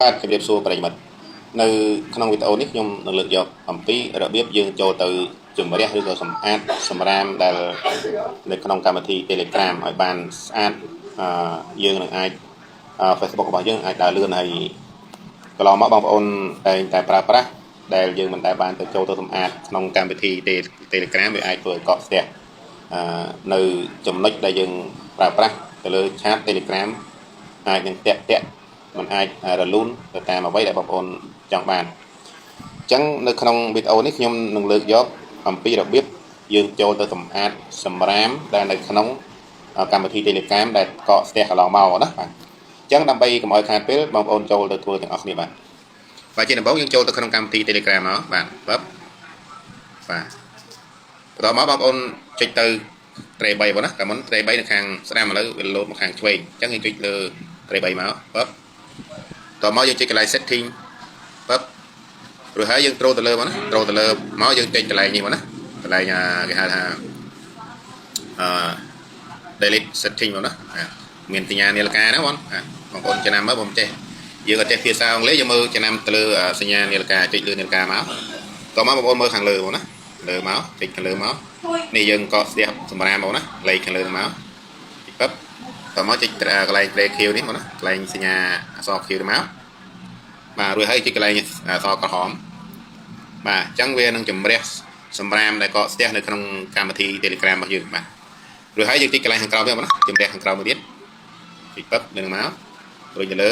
បាទជម្រាបសួរប្រិយមិត្តនៅក្នុងវីដេអូនេះខ្ញុំនឹងលើកយកអំពីរបៀបយើងចូលទៅជំរះឬក៏សម្អាតសម្រាមដែលនៅក្នុងកម្មវិធី Telegram ឲ្យបានស្អាតយើងនឹងអាច Facebook របស់យើងអាចដើរលឿនហើយកន្លងមកបងប្អូនតែងតែប្រើប្រាស់ដែលយើងមិនដែលបានទៅចូលទៅសម្អាតក្នុងកម្មវិធី Telegram វាអាចធ្វើឲ្យកកស្ទះនៅចំណុចដែលយើងប្រើប្រាស់ទៅលើ chat Telegram អាចនឹងតាក់มันអាចរលូនទៅតាមអ្វីដែលបងប្អូនចង់បានអញ្ចឹងនៅក្នុងវីដេអូនេះខ្ញុំនឹងលើកយកអំពីរបៀបយើងចូលទៅសម្អាតសម្រាមដែលនៅក្នុងកម្មវិធី Telegram ដែលកកស្ទះកន្លងមកណាបាទអញ្ចឹងដើម្បីកុំឲ្យខាតពេលបងប្អូនចូលទៅធ្វើទាំងអស់គ្នាបាទជាដំបូងយើងចូលទៅក្នុងកម្មវិធី Telegram មកបាទបាទបន្តមកបងប្អូនចុចទៅ Tray 3បងណាតែមុន Tray 3នៅខាងស្ដាំឥឡូវវាលោតមកខាងឆ្វេងអញ្ចឹងយើងចុចលើ Tray 3មកបាទតមកយើងចុចកន្លែង setting បាទរួចហើយយើងត្រូវទៅលើមកណាត្រូវទៅលើមកយើងចុចកន្លែងនេះមកណាកន្លែងគេហៅថាdelete setting មកណាមានសញ្ញានាឡិកាណាបងប្អូនចំណាំមើលผมចេះយើងក៏ចេះភាសាអង់គ្លេសយើងមើលចំណាំទៅលើសញ្ញានាឡិកាចុចលើនាឡិកាមកតមកបងប្អូនមើលខាងលើមកណាលើមកចុចខាងលើមកនេះយើងក៏ស្ទះសម្រាមមកណាលេខខាងលើមកចុចតមកចុចកន្លែង play queue នេះមកណាកន្លែងសញ្ញាអក្សរ queue ទៅមកបាទរួចហើយចុចកន្លែងអក្សរក្រហមបាទអញ្ចឹងវានឹងជំរះសម្រាមដែលកកស្ទះនៅក្នុងកម្មវិធី Telegram របស់យើងបាទរួចហើយយើងចុចកន្លែងខាងក្រោមទៀតមកណាជំរះខាងក្រោមមួយទៀតចុចលើមករួចទៅលើ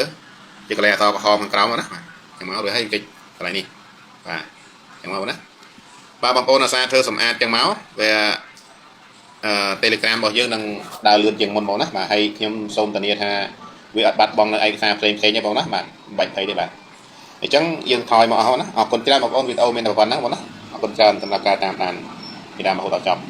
ចុចកន្លែងអក្សរក្រហមខាងក្រោមមកណាបាទអញ្ចឹងមករួចហើយចុចកន្លែងនេះបាទអញ្ចឹងមកណាបាទបងប្អូនអាសាធ្វើសម្អាតអញ្ចឹងមកវាTelegram របស់យើងនឹងដើរលឿនជាងមុនមកណាបាទហើយខ្ញុំសូមធានាថាវាអត់បាត់បង់នៅឯកសារផ្សេងៗទេបងណាបាទមិនបាច់ភ័យទេបាទអញ្ចឹងយើងថយមកអស់ណាអរគុណច្រើនបងប្អូនវីដេអូមានតែប៉ុណ្ណឹងបងណាអរគុណច្រើនសម្រាប់ការតាមដានពីដើមរហូតដល់ចប់